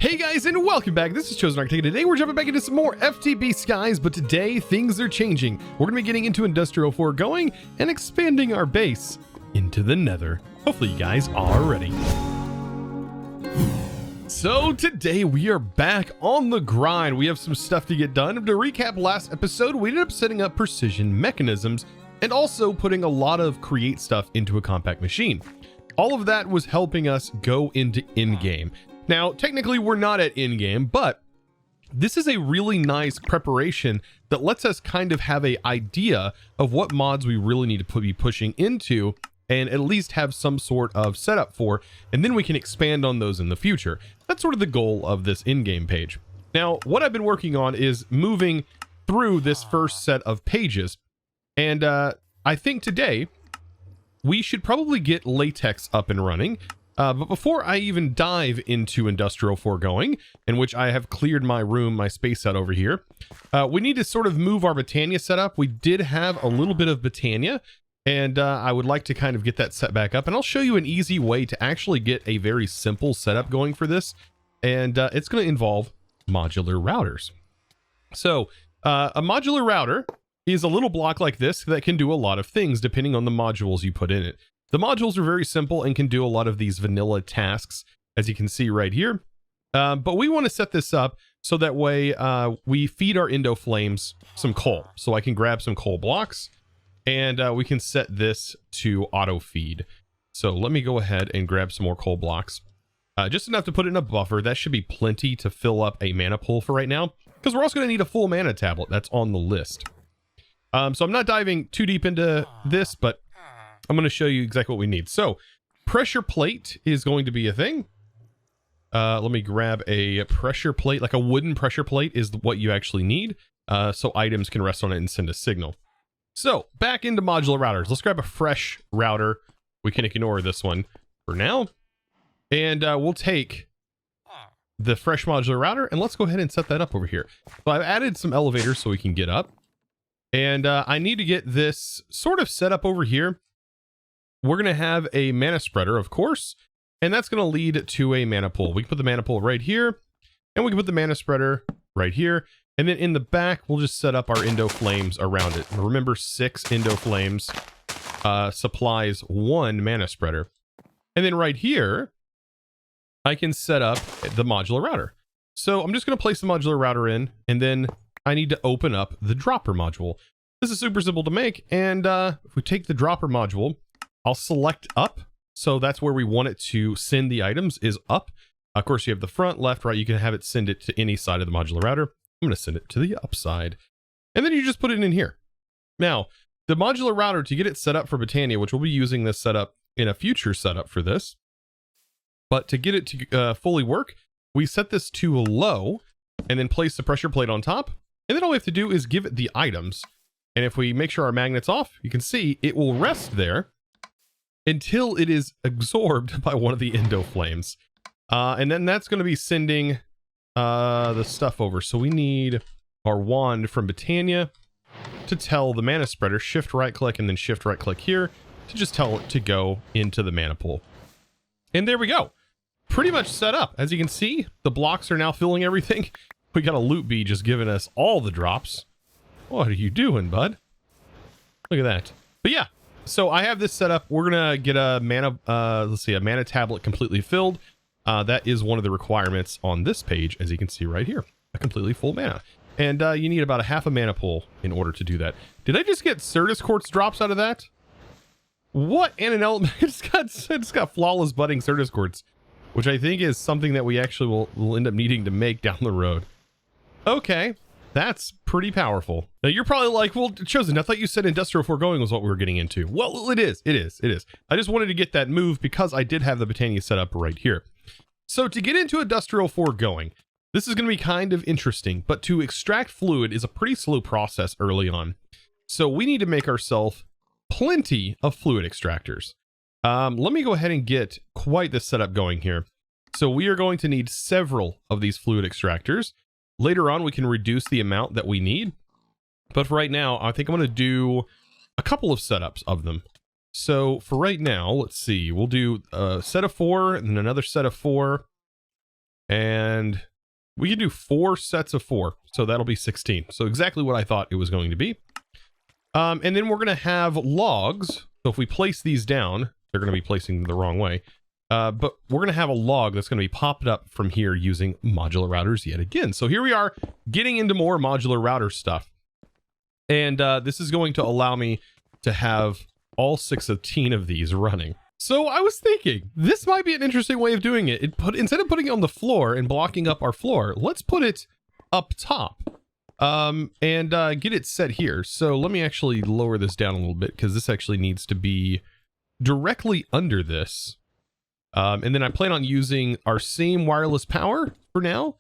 Hey guys, and welcome back. This is ChosenArchitect. Today we're jumping back into some more FTB Skies, but today things are changing. We're going to be getting into industrial foregoing and expanding our base into the Nether. Hopefully you guys are ready. So today we are back on the grind. We have some stuff to get done. To recap last episode, we ended up setting up precision mechanisms and also putting a lot of create stuff into a compact machine. All of that was helping us go into in-game. Now, technically we're not at in-game, but this is a really nice preparation that lets us kind of have an idea of what mods we really need to be pushing into and at least have some sort of setup for, and then we can expand on those in the future. That's sort of the goal of this in-game page. Now, what I've been working on is moving through this first set of pages, and I think today we should probably get Latex up and running. But before I even dive into industrial foregoing, in which I have cleared my room, my space out over here, we need to sort of move our botania setup. We did have a little bit of botania, and I would like to kind of get that set back up. And I'll show you an easy way to actually get a very simple setup going for this. And it's going to involve modular routers. So a modular router is a little block like this that can do a lot of things depending on the modules you put in it. The modules are very simple and can do a lot of these vanilla tasks, as you can see right here. But we want to set this up so that way we feed our Indo Flames some coal. So I can grab some coal blocks and we can set this to auto feed. So let me go ahead and grab some more coal blocks. Just enough to put it in a buffer. That should be plenty to fill up a mana pool for right now, because we're also going to need a full mana tablet. That's on the list. So I'm not diving too deep into this, but I'm going to show you exactly what we need. So pressure plate is going to be a thing. Let me grab a pressure plate, like a wooden pressure plate is what you actually need. So items can rest on it and send a signal. So back into modular routers. Let's grab a fresh router. We can ignore this one for now. And we'll take the fresh modular router and let's go ahead and set that up over here. So I've added some elevators so we can get up. And I need to get this sort of set up over here. We're going to have a mana spreader, of course, and that's going to lead to a mana pool. We can put the mana pool right here, and we can put the mana spreader right here. And then in the back, we'll just set up our Indo Flames around it. Remember, 6 Indo Flames supplies 1 mana spreader. And then right here, I can set up the modular router. So I'm just going to place the modular router in, and then I need to open up the dropper module. This is super simple to make, and if we take the dropper module, I'll select up, so that's where we want it to send the items, is up. Of course, you have the front, left, right. You can have it send it to any side of the modular router. I'm going to send it to the up side. And then you just put it in here. Now, the modular router, to get it set up for Botania, which we'll be using this setup in a future setup for this, but to get it to fully work, we set this to low and then place the pressure plate on top. And then all we have to do is give it the items. And if we make sure our magnet's off, you can see it will rest there until it is absorbed by one of the Indo Flames. And then that's going to be sending the stuff over. So we need our wand from Botania to tell the mana spreader, shift right click and then shift right click here to just tell it to go into the mana pool. And there we go. Pretty much set up. As you can see, the blocks are now filling everything. We got a loot bee just giving us all the drops. What are you doing, bud? Look at that. But yeah. So I have this set up. We're gonna get a mana, let's see, a mana tablet completely filled. That is one of the requirements on this page, as you can see right here, a completely full mana. And you need about a half a mana pool in order to do that. Did I just get Certus Quartz drops out of that? What? And an element, it's got flawless budding Certus Quartz, which I think is something that we actually will end up needing to make down the road. Okay. That's pretty powerful. Now you're probably like, well, Chosen, I thought you said industrial foregoing was what we were getting into. Well, it is. I just wanted to get that move because I did have the Botania set up right here. So to get into industrial foregoing, this is going to be kind of interesting, but to extract fluid is a pretty slow process early on. So we need to make ourselves plenty of fluid extractors. Let me go ahead and get quite the setup going here. So we are going to need several of these fluid extractors. Later on, we can reduce the amount that we need. But for right now, I think I'm going to do a couple of setups of them. So for right now, let's see. We'll do a set of 4 and then another set of 4. And we can do 4 sets of 4. So that'll be 16. So exactly what I thought it was going to be. And then we're going to have logs. So if we place these down, they're going to be placing them the wrong way. But we're going to have a log that's going to be popped up from here using modular routers yet again. So here we are getting into more modular router stuff. And this is going to allow me to have all 16 of these running. So I was thinking this might be an interesting way of doing it. Instead of putting it on the floor and blocking up our floor, let's put it up top and get it set here. So let me actually lower this down a little bit because this actually needs to be directly under this. And then I plan on using our same wireless power for now.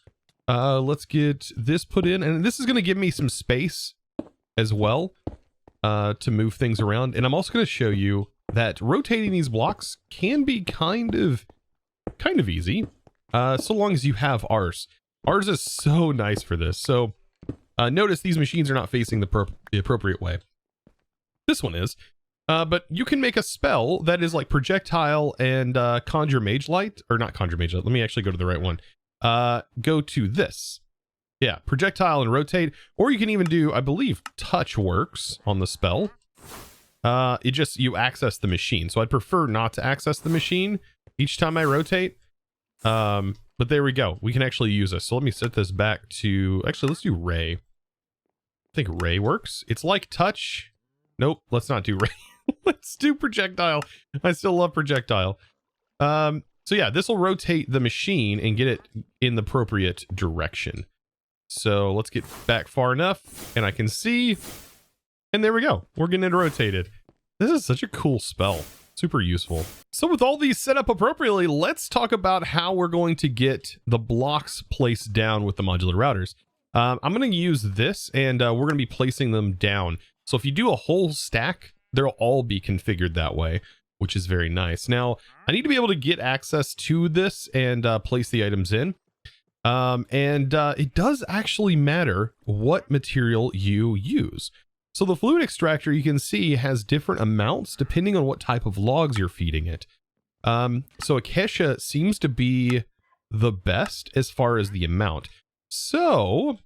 Let's get this put in, and this is going to give me some space as well to move things around. And I'm also going to show you that rotating these blocks can be kind of easy, so long as you have ours. Ours is so nice for this. So notice these machines are not facing the appropriate way. This one is. But you can make a spell that is like projectile and conjure mage light, or not conjure mage light. Let me actually go to the right one. Go to this. Yeah, projectile and rotate, or you can even do, I believe, touch works on the spell. You access the machine. So I'd prefer not to access the machine each time I rotate. But there we go. We can actually use this. So let me set this back to, actually, let's do ray. I think ray works. It's like touch. Nope, let's not do ray. Let's do projectile. I still love projectile. So yeah, this will rotate the machine and get it in the appropriate direction. So let's get back far enough and I can see, and there we go. We're getting it rotated. This is such a cool spell. Super useful. So with all these set up appropriately, let's talk about how we're going to get the blocks placed down with the modular routers. I'm going to use this, and we're going to be placing them down. So if you do a whole stack, they'll all be configured that way, which is very nice. Now, I need to be able to get access to this and place the items in. It does actually matter what material you use. So the fluid extractor, you can see, has different amounts depending on what type of logs you're feeding it. So acacia seems to be the best as far as the amount. So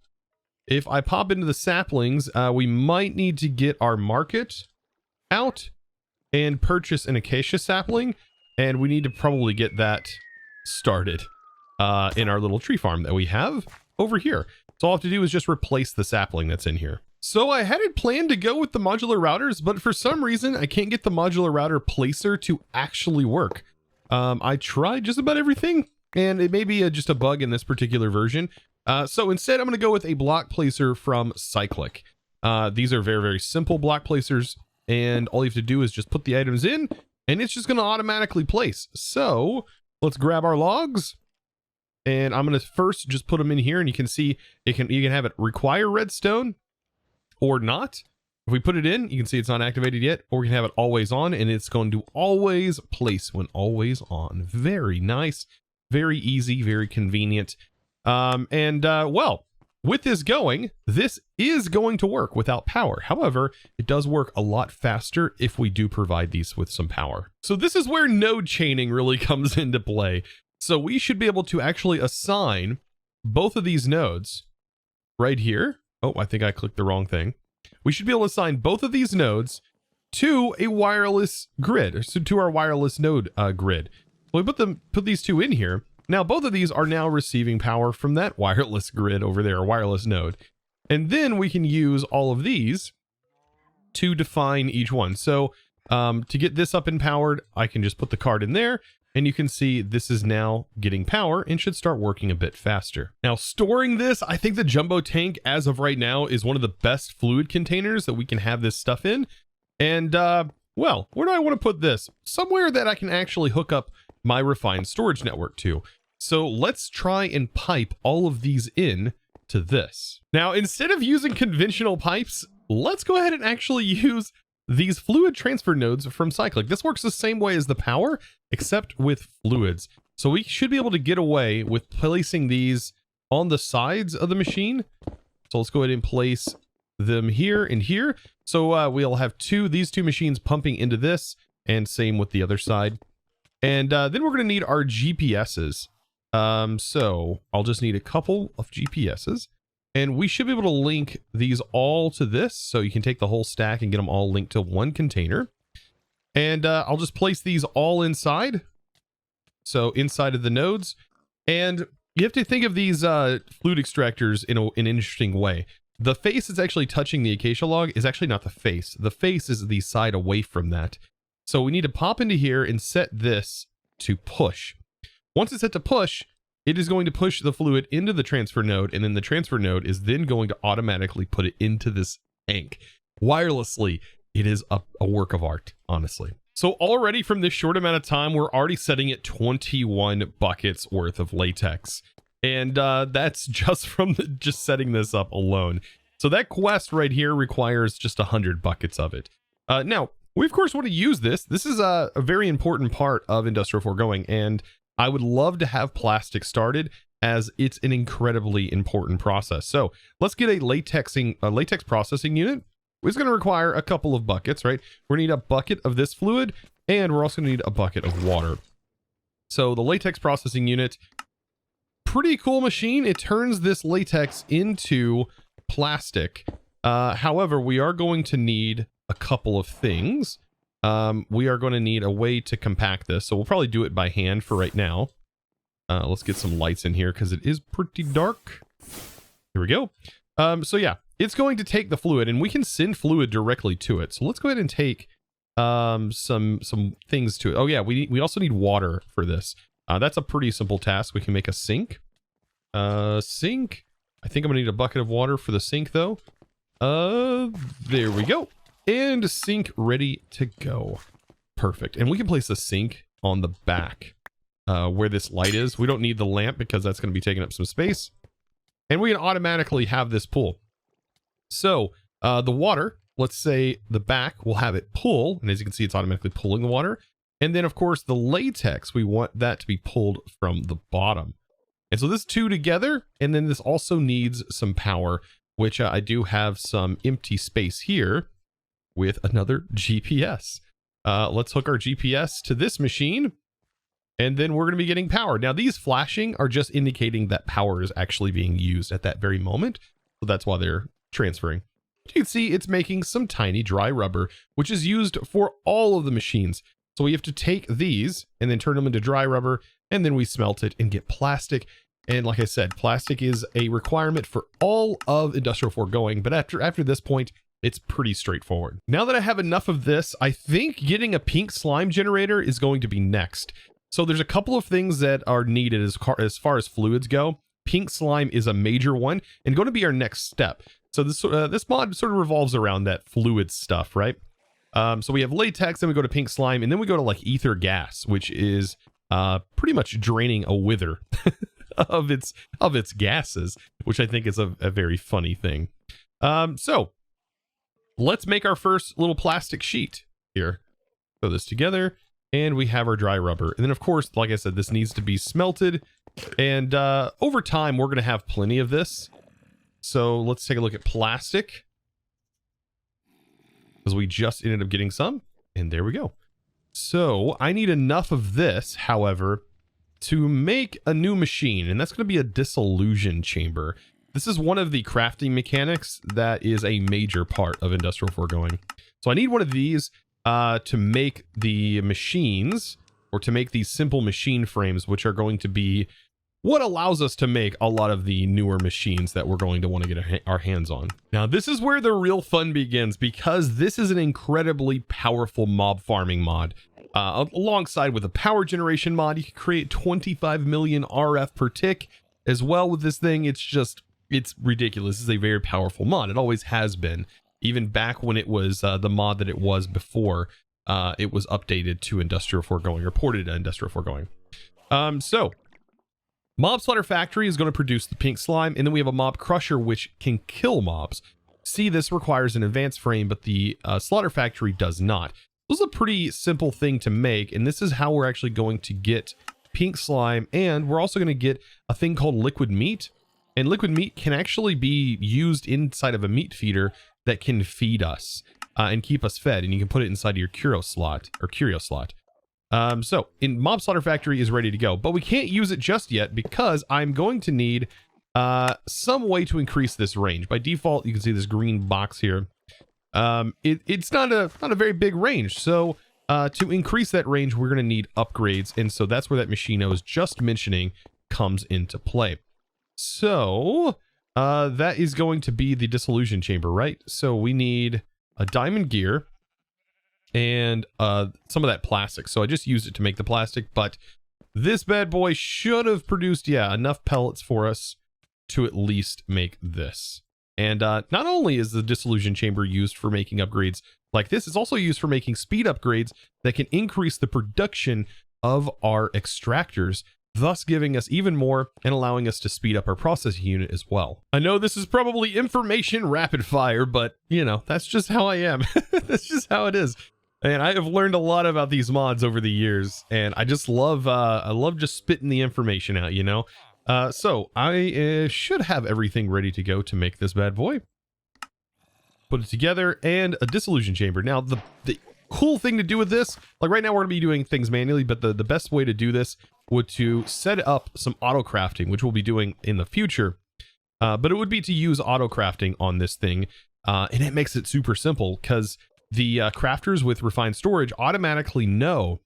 if I pop into the saplings, we might need to get our market out and purchase an acacia sapling, and we need to probably get that started in our little tree farm that we have over here. So all I have to do is just replace the sapling that's in here. So I had it planned to go with the modular routers, but for some reason I can't get the modular router placer to actually work. I tried just about everything, and it may be just a bug in this particular version. So instead I'm going to go with a block placer from Cyclic. These are very, very simple block placers, and all you have to do is just put the items in and it's just going to automatically place. So let's grab our logs, and I'm going to first just put them in here, and you can see you can have it require redstone or not. If we put it in, you can see it's not activated yet, or we can have it always on, and it's going to always place when always on. Very nice, very easy, very convenient. Well, with this going, this is going to work without power. However, it does work a lot faster if we do provide these with some power. So this is where node chaining really comes into play. So we should be able to actually assign both of these nodes right here. Oh, I think I clicked the wrong thing. We should be able to assign both of these nodes to a wireless grid, or to our wireless node grid. So we put these two in here. Now both of these are now receiving power from that wireless grid over there, wireless node. And then we can use all of these to define each one. So to get this up and powered, I can just put the card in there, and you can see this is now getting power and should start working a bit faster. Now storing this, I think the jumbo tank as of right now is one of the best fluid containers that we can have this stuff in. And well, where do I want to put this? Somewhere that I can actually hook up my refined storage network to. So let's try and pipe all of these in to this. Now, instead of using conventional pipes, let's go ahead and actually use these fluid transfer nodes from Cyclic. This works the same way as the power, except with fluids. So we should be able to get away with placing these on the sides of the machine. So let's go ahead and place them here and here. So we'll have these two machines pumping into this, and same with the other side. And then we're going to need our GPSs. So I'll just need a couple of GPSs, and we should be able to link these all to this. So you can take the whole stack and get them all linked to one container. And I'll just place these all inside. So inside of the nodes. And you have to think of these fluid extractors in an interesting way. The face that's actually touching the acacia log is actually not the face. The face is the side away from that. So we need to pop into here and set this to push. Once it's set to push, it is going to push the fluid into the transfer node, and then the transfer node is then going to automatically put it into this tank wirelessly. It is a work of art, honestly. So already from this short amount of time, we're already setting at 21 buckets worth of latex. And that's just from just setting this up alone. So that quest right here requires just 100 buckets of it. Now, we of course want to use this. This is a very important part of industrial foregoing, and I would love to have plastic started, as it's an incredibly important process. So let's get a latex processing unit. It's going to require a couple of buckets, right? We're going to need a bucket of this fluid, and we're also going to need a bucket of water. So the latex processing unit, pretty cool machine. It turns this latex into plastic. However, we are going to need a couple of things. We are going to need a way to compact this. So we'll probably do it by hand for right now. Let's get some lights in here because it is pretty dark. Here we go. So yeah, it's going to take the fluid, and we can send fluid directly to it. So let's go ahead and take some things to it. Oh yeah, we also need water for this. That's a pretty simple task. We can make a sink. Sink. I think I'm gonna need a bucket of water for the sink though. There we go. And sink ready to go. Perfect. And we can place the sink on the back where this light is. We don't need the lamp because that's going to be taking up some space. And we can automatically have this pull. So the water, let's say the back will have it pull. And as you can see, it's automatically pulling the water. And then of course the latex, we want that to be pulled from the bottom. And so this two together, and then this also needs some power, which I do have some empty space here with another GPS. Let's hook our GPS to this machine, and then we're going to be getting power. Now these flashing are just indicating that power is actually being used at that very moment. So that's why they're transferring. You can see it's making some tiny dry rubber, which is used for all of the machines. So we have to take these and then turn them into dry rubber, and then we smelt it and get plastic. And like I said, plastic is a requirement for all of industrial foregoing, but after this point, it's pretty straightforward. Now that I have enough of this, I think getting a pink slime generator is going to be next. So there's a couple of things that are needed as far as fluids go. Pink slime is a major one and going to be our next step. So this mod sort of revolves around that fluid stuff, right? So we have latex, then we go to pink slime, and then we go to like ether gas, which is pretty much draining a wither of its gases, which I think is a very funny thing. So let's make our first little plastic sheet here. Throw this together, and we have our dry rubber. And then of course, like I said, this needs to be smelted, and over time we're going to have plenty of this. So let's take a look at plastic, because we just ended up getting some, and there we go. So I need enough of this, however, to make a new machine, and that's going to be a dissolution chamber. This is one of the crafting mechanics that is a major part of industrial foregoing. So I need one of these to make the machines, or to make these simple machine frames, which are going to be what allows us to make a lot of the newer machines that we're going to want to get our hands on. Now, this is where the real fun begins, because this is an incredibly powerful mob farming mod. Alongside with a power generation mod, you can create 25 million RF per tick as well with this thing. It's ridiculous. This is a very powerful mod. It always has been, even back when it was the mod that it was before it was updated to industrial foregoing, or ported to industrial foregoing. So Mob Slaughter Factory is going to produce the pink slime, and then we have a mob crusher which can kill mobs. See, this requires an advanced frame, but the Slaughter Factory does not. This is a pretty simple thing to make, and this is how we're actually going to get pink slime, and we're also going to get a thing called liquid meat. And liquid meat can actually be used inside of a meat feeder that can feed us and keep us fed, and you can put it inside of your curio slot. So in Mob Slaughter Factory is ready to go, but we can't use it just yet because I'm going to need some way to increase this range. By default, you can see this green box here. It's not a very big range. So to increase that range, we're going to need upgrades. And so that's where that machine I was just mentioning comes into play. So that is going to be the dissolution chamber, right? So we need a diamond gear and some of that plastic. So I just used it to make the plastic, but this bad boy should have produced, yeah, enough pellets for us to at least make this. And not only is the dissolution chamber used for making upgrades like this, it's also used for making speed upgrades that can increase the production of our extractors, thus giving us even more and allowing us to speed up our processing unit as well. I know this is probably information rapid fire, but you know, that's just how I am. That's just how it is. And I have learned a lot about these mods over the years, and I just love, I love just spitting the information out, you know? So I should have everything ready to go to make this bad boy. Put it together, and a dissolution chamber. Now, the cool thing to do with this, like right now we're gonna be doing things manually, but the best way to do this would to set up some auto crafting, which we'll be doing in the future. But it would be to use auto crafting on this thing, and it makes it super simple because the crafters with refined storage automatically know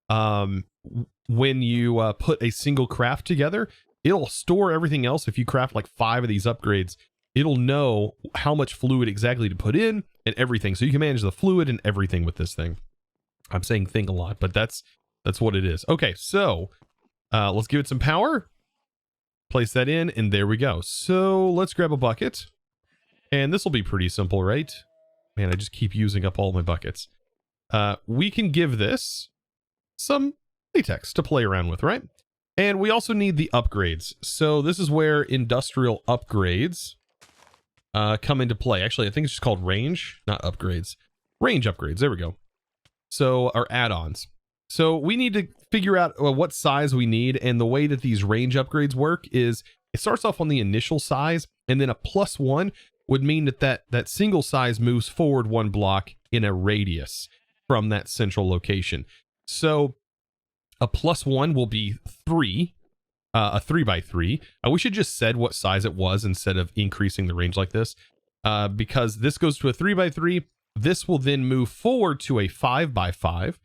when you put a single craft together, it'll store everything else. If you craft like 5 of these upgrades, it'll know how much fluid exactly to put in and everything. So you can manage the fluid and everything with this thing. I'm saying thing a lot, but that's what it is. Okay, so let's give it some power. Place that in, and there we go. So let's grab a bucket. And this will be pretty simple, right? Man, I just keep using up all my buckets. We can give this some latex to play around with, right? And we also need the upgrades. So this is where industrial upgrades come into play. Actually, I think it's just called range, not upgrades. Range upgrades, there we go. So our add-ons. So we need to figure out what size we need, and the way that these range upgrades work is it starts off on the initial size, and then a +1 would mean that single size moves forward 1 block in a radius from that central location. So a +1 will be 3, a 3x3. We should just said what size it was instead of increasing the range like this, because this goes to a 3x3. This will then move forward to a 5x5.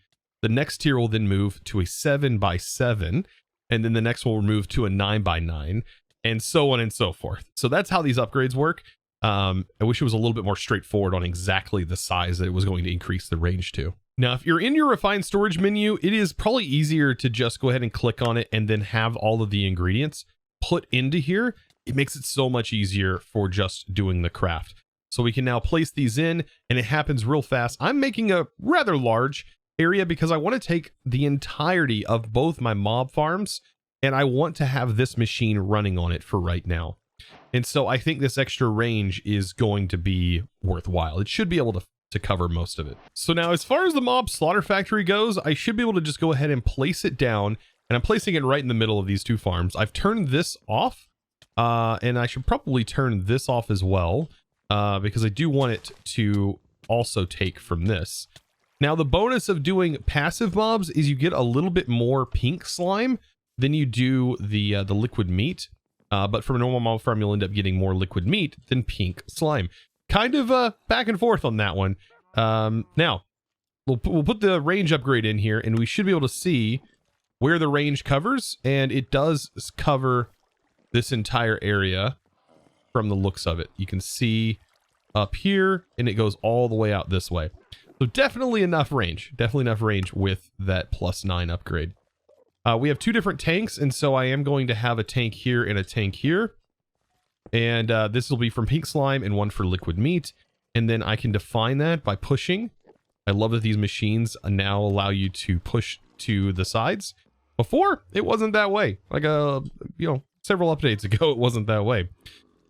The next tier will then move to a 7x7, and then the next will move to a 9x9, and so on and so forth. So that's how these upgrades work. I wish it was a little bit more straightforward on exactly the size that it was going to increase the range to. Now, if you're in your refined storage menu, it is probably easier to just go ahead and click on it and then have all of the ingredients put into here. It makes it so much easier for just doing the craft. So we can now place these in, and it happens real fast. I'm making a rather large area because I want to take the entirety of both my mob farms, and I want to have this machine running on it for right now. And so I think this extra range is going to be worthwhile. It should be able to cover most of it. So now as far as the mob slaughter factory goes, I should be able to just go ahead and place it down, and I'm placing it right in the middle of these 2 farms. I've turned this off, and I should probably turn this off as well, because I do want it to also take from this. Now the bonus of doing passive mobs is you get a little bit more pink slime than you do the liquid meat. But from a normal mob farm, you'll end up getting more liquid meat than pink slime. Kind of back and forth on that one. Now, we'll put the range upgrade in here, and we should be able to see where the range covers. And it does cover this entire area from the looks of it. You can see up here, and it goes all the way out this way. So definitely enough range. Definitely enough range with that +9 upgrade. We have 2 different tanks, and so I am going to have a tank here and a tank here. And this will be from pink slime and one for liquid meat. And then I can define that by pushing. I love that these machines now allow you to push to the sides. Before, it wasn't that way. Like, several updates ago, it wasn't that way.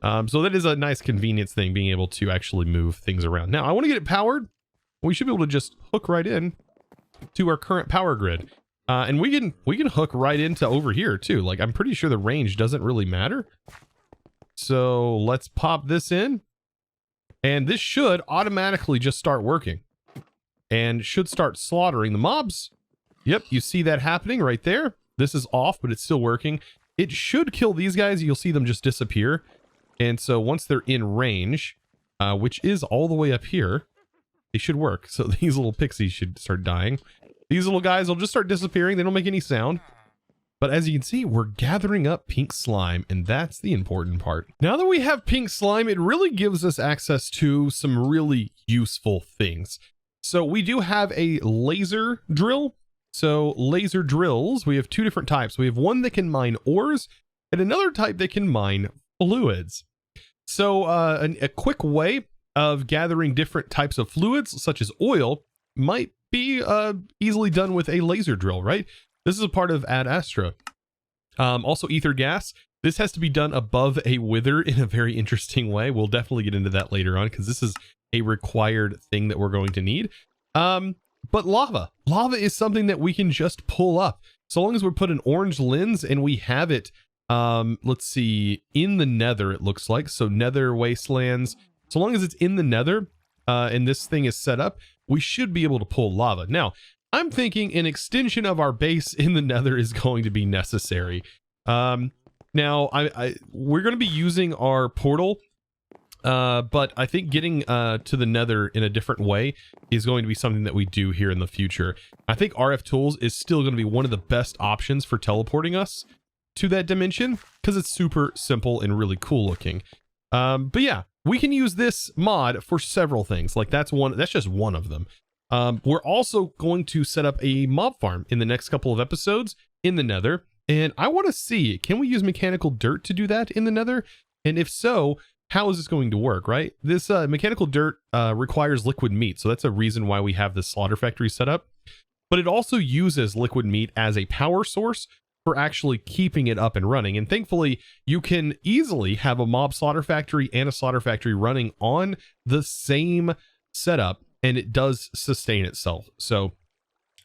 So that is a nice convenience thing, being able to actually move things around. Now, I want to get it powered. We should be able to just hook right in to our current power grid. And we can hook right into over here too. Like, I'm pretty sure the range doesn't really matter. So let's pop this in, and this should automatically just start working and should start slaughtering the mobs Yep, you see that happening right there. This is off, but it's still working. It should kill these guys. You'll see them just disappear. And so once they're in range, which is all the way up here, they should work. So these little pixies should start dying. These little guys will just start disappearing. They don't make any sound. But as you can see, we're gathering up pink slime, and that's the important part. Now that we have pink slime, it really gives us access to some really useful things. So we do have a laser drill. So laser drills, we have two different types. We have one that can mine ores and another type that can mine fluids. So a quick way of gathering different types of fluids, such as oil, might be easily done with a laser drill, right? This is a part of Ad Astra. Also ether gas. This has to be done above a wither in a very interesting way. We'll definitely get into that later on because this is a required thing that we're going to need. But lava is something that we can just pull up. So long as we put an orange lens and we have it, let's see, in the nether, it looks like. So nether wastelands, so long as it's in the nether and this thing is set up, we should be able to pull lava. Now, I'm thinking an extension of our base in the nether is going to be necessary. Now, we're going to be using our portal, but I think getting to the nether in a different way is going to be something that we do here in the future. I think RF Tools is still going to be one of the best options for teleporting us to that dimension because it's super simple and really cool looking. But yeah, we can use this mod for several things. Like that's just one of them. We're also going to set up a mob farm in the next couple of episodes in the nether. And I want to see, can we use mechanical dirt to do that in the nether? And if so, how is this going to work, right? This mechanical dirt requires liquid meat. So that's a reason why we have this slaughter factory set up. But it also uses liquid meat as a power source for actually keeping it up and running. And thankfully, you can easily have a mob slaughter factory and a slaughter factory running on the same setup, and it does sustain itself. So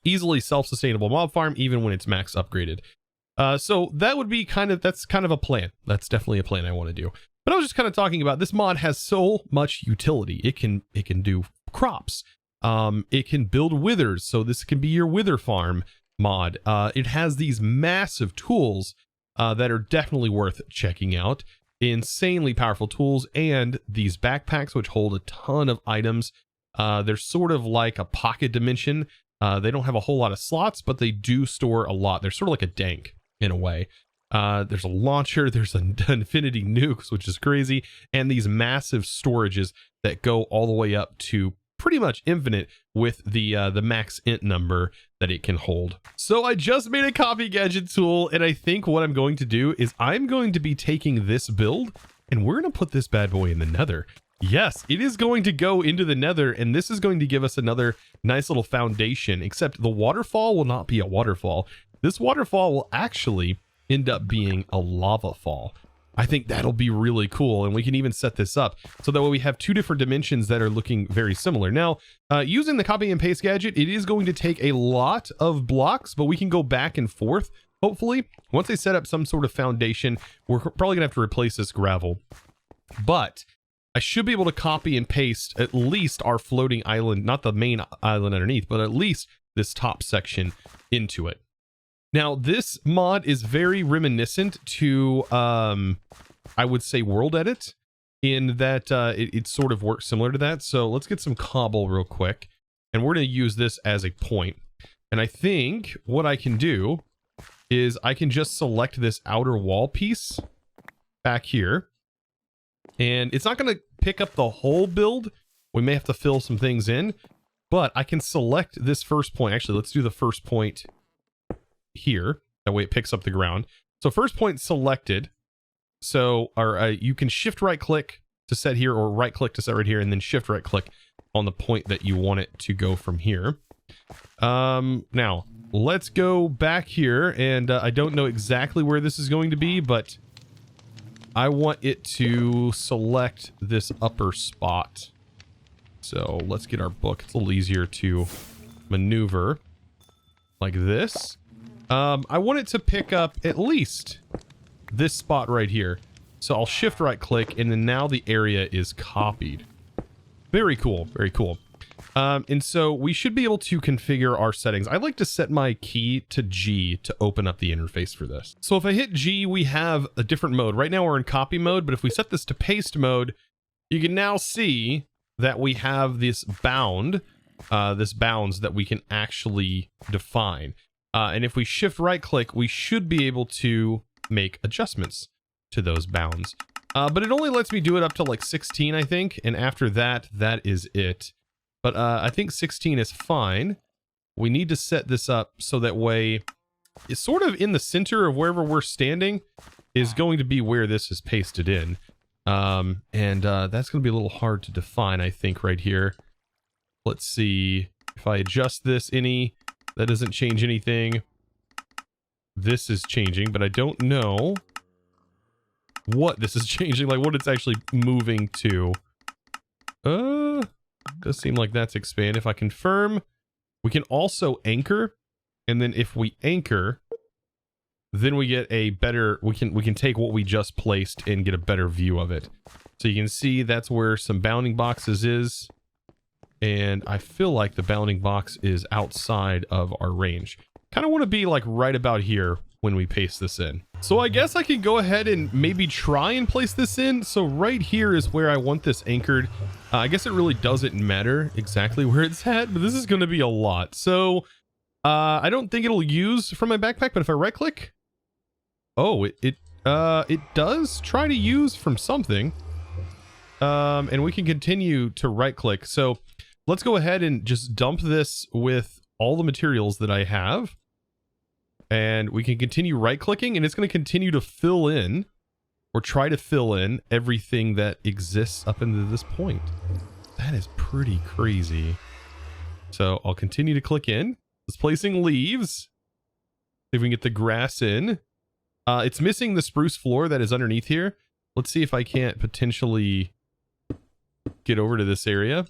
easily self-sustainable mob farm, even when it's max upgraded. So that would be that's kind of a plan. That's definitely a plan I want to do. But I was just kind of talking about this mod has so much utility. It can do crops. It can build withers. So this can be your wither farm mod. It has these massive tools that are definitely worth checking out. Insanely powerful tools, and these backpacks which hold a ton of items. They're sort of like a pocket dimension. They don't have a whole lot of slots, but they do store a lot. They're sort of like a dank in a way. There's a launcher, there's an infinity nukes, which is crazy, and these massive storages that go all the way up to pretty much infinite with the max int number that it can hold. So I just made a copy gadget tool, and I think what I'm going to do is I'm going to be taking this build and we're going to put this bad boy in the nether. Yes, it is going to go into the nether, and this is going to give us another nice little foundation, except the waterfall will not be a waterfall. This waterfall will actually end up being a lava fall. I think that'll be really cool, and we can even set this up so that way we have two different dimensions that are looking very similar. Now, using the copy and paste gadget, it is going to take a lot of blocks, but we can go back and forth, hopefully. Once they set up some sort of foundation, we're probably gonna have to replace this gravel. But I should be able to copy and paste at least our floating island, not the main island underneath, but at least this top section into it. Now, this mod is very reminiscent to, I would say, World Edit, in that it sort of works similar to that. So let's get some cobble real quick, and we're going to use this as a point. And I think what I can do is I can just select this outer wall piece back here. And it's not going to pick up the whole build. We may have to fill some things in, but I can select this first point. Actually, let's do the first point here. That way it picks up the ground. So first point selected. So you can shift right click to set here, or right click to set right here, and then shift right click on the point that you want it to go from here. Now let's go back here, and I don't know exactly where this is going to be, but I want it to select this upper spot. So let's get our book. It's a little easier to maneuver like this. I want it to pick up at least this spot right here. So I'll shift right click, and then now the area is copied. Very cool, very cool. And so we should be able to configure our settings. I like to set my key to G to open up the interface for this. So if I hit G, we have a different mode. Right now we're in copy mode, but if we set this to paste mode, you can now see that we have this bound, this bounds that we can actually define. And if we shift right click, we should be able to make adjustments to those bounds. But it only lets me do it up to like 16, I think. And after that, that is it. But I think 16 is fine. We need to set this up so that way it's sort of in the center of wherever we're standing is going to be where this is pasted in. That's going to be a little hard to define, I think, right here. Let's see if I adjust this any. That doesn't change anything. This is changing, but I don't know what this is changing, like what it's actually moving to. Does seem like that's expand. If I confirm, we can also anchor, and then if we anchor, then we get a better, we can take what we just placed and get a better view of it. So you can see that's where some bounding boxes is. And I feel like the bounding box is outside of our range. Kind of want to be like right about here when we paste this in. So I guess I can go ahead and maybe try and place this in. So right here is where I want this anchored. I guess it really doesn't matter exactly where it's at, but this is going to be a lot. So I don't think it'll use from my backpack, but if I right click, oh, it does try to use from something. And we can continue to right click. So let's go ahead and just dump this with all the materials that I have. And we can continue right clicking, and it's going to continue to fill in or try to fill in everything that exists up into this point. That is pretty crazy. So I'll continue to click in. It's placing leaves. See if we can get the grass in. It's missing the spruce floor that is underneath here. Let's see if I can't potentially get over to this area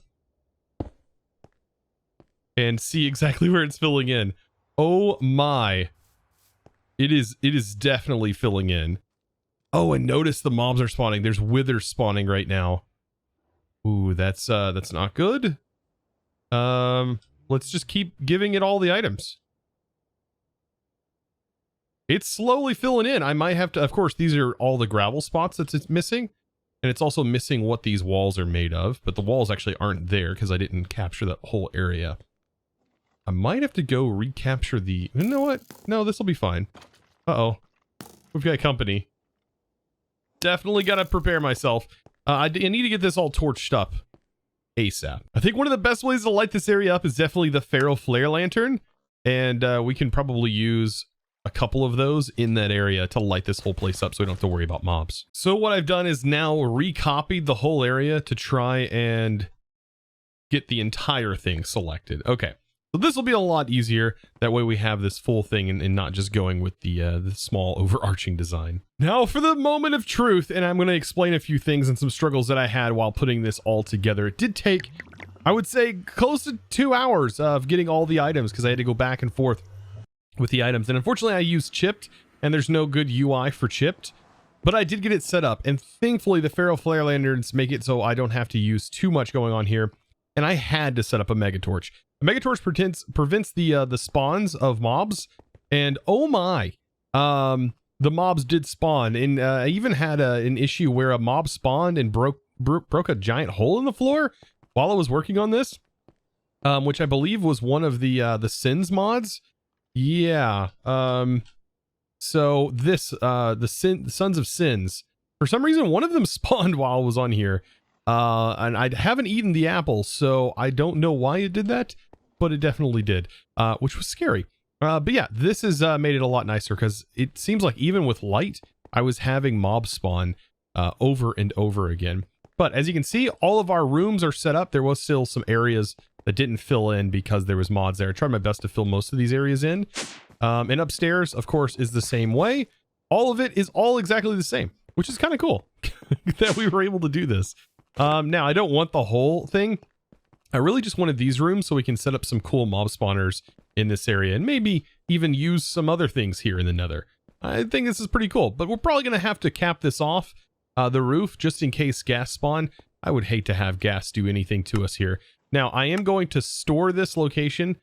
and see exactly where it's filling in. Oh my. It is definitely filling in. Oh, and notice the mobs are spawning. There's withers spawning right now. Ooh, that's not good. Let's just keep giving it all the items. It's slowly filling in. I might have to, of course, these are all the gravel spots that it's missing. And it's also missing what these walls are made of, but the walls actually aren't there because I didn't capture that whole area. I might have to go recapture the... You know what? No, this will be fine. Uh-oh. We've got company. Definitely got to prepare myself. I need to get this all torched up ASAP. I think one of the best ways to light this area up is definitely the Pharaoh Flare Lantern. And we can probably use a couple of those in that area to light this whole place up so we don't have to worry about mobs. So what I've done is now recopied the whole area to try and get the entire thing selected. Okay. So this will be a lot easier. That way we have this full thing and not just going with the small overarching design. Now for the moment of truth, and I'm going to explain a few things and some struggles that I had while putting this all together. It did take, I would say, close to 2 hours of getting all the items because I had to go back and forth with the items. And unfortunately I used chipped and there's no good UI for chipped, but I did get it set up. And thankfully the Pharaoh Flare Lanterns make it so I don't have to use too much going on here. And I had to set up a Mega Torch. A Mega Torch prevents the spawns of mobs, and oh my, the mobs did spawn. And I even had an issue where a mob spawned and broke a giant hole in the floor while I was working on this, which I believe was one of the Sins mods. Yeah. So this the Sons of Sins, for some reason one of them spawned while I was on here. And I haven't eaten the apple, so I don't know why it did that, but it definitely did, which was scary. But yeah, this has made it a lot nicer because it seems like even with light, I was having mob spawn over and over again. But as you can see, all of our rooms are set up. There was still some areas that didn't fill in because there was mods there. I tried my best to fill most of these areas in. And upstairs, of course, is the same way. All of it is all exactly the same, which is kind of cool that we were able to do this. Now I don't want the whole thing. I really just wanted these rooms so we can set up some cool mob spawners in this area and maybe even use some other things here in the Nether. I think this is pretty cool, but we're probably going to have to cap this off, the roof, just in case gas spawn. I would hate to have gas do anything to us here. Now, I am going to store this location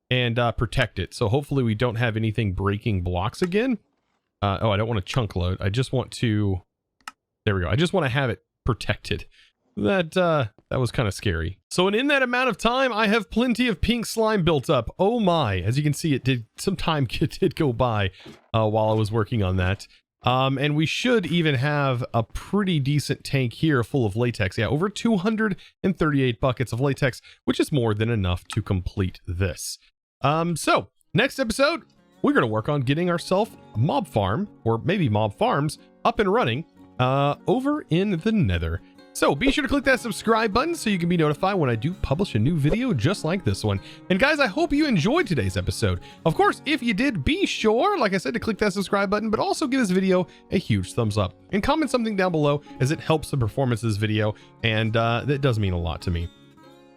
and protect it. So hopefully we don't have anything breaking blocks again. Oh, I don't want to chunk load. I just want to... There we go. I just want to have it protected. That was kind of scary. So in that amount of time, I have plenty of pink slime built up. Oh my. As you can see, some time did go by while I was working on that. And we should even have a pretty decent tank here full of latex. Yeah, over 238 buckets of latex, which is more than enough to complete this. So next episode, we're going to work on getting ourselves a mob farm, or maybe mob farms, up and running over in the Nether. So be sure to click that subscribe button so you can be notified when I do publish a new video just like this one. And guys, I hope you enjoyed today's episode. Of course, if you did, be sure, like I said, to click that subscribe button, but also give this video a huge thumbs up and comment something down below, as it helps the performance of this video, and that does mean a lot to me.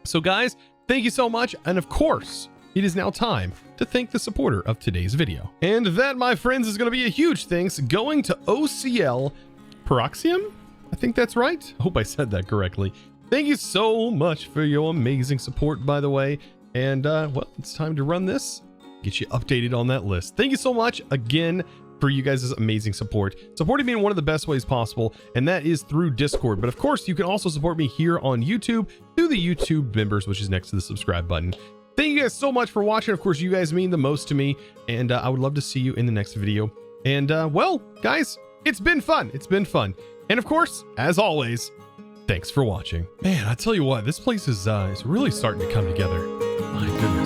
So guys, thank you so much, and of course, it is now time to thank the supporter of today's video. And that, my friends, is going to be a huge thanks going to OCL Peroxium? I think that's right. I hope I said that correctly. Thank you so much for your amazing support, by the way. And, well, it's time to run this. Get you updated on that list. Thank you so much again for you guys' amazing support. Supporting me in one of the best ways possible, and that is through Discord. But of course, you can also support me here on YouTube through the YouTube members, which is next to the subscribe button. Thank you guys so much for watching. Of course, you guys mean the most to me, and I would love to see you in the next video. And, well, guys, it's been fun. It's been fun. And of course, as always, thanks for watching. Man, I tell you what, this place is really starting to come together. My goodness.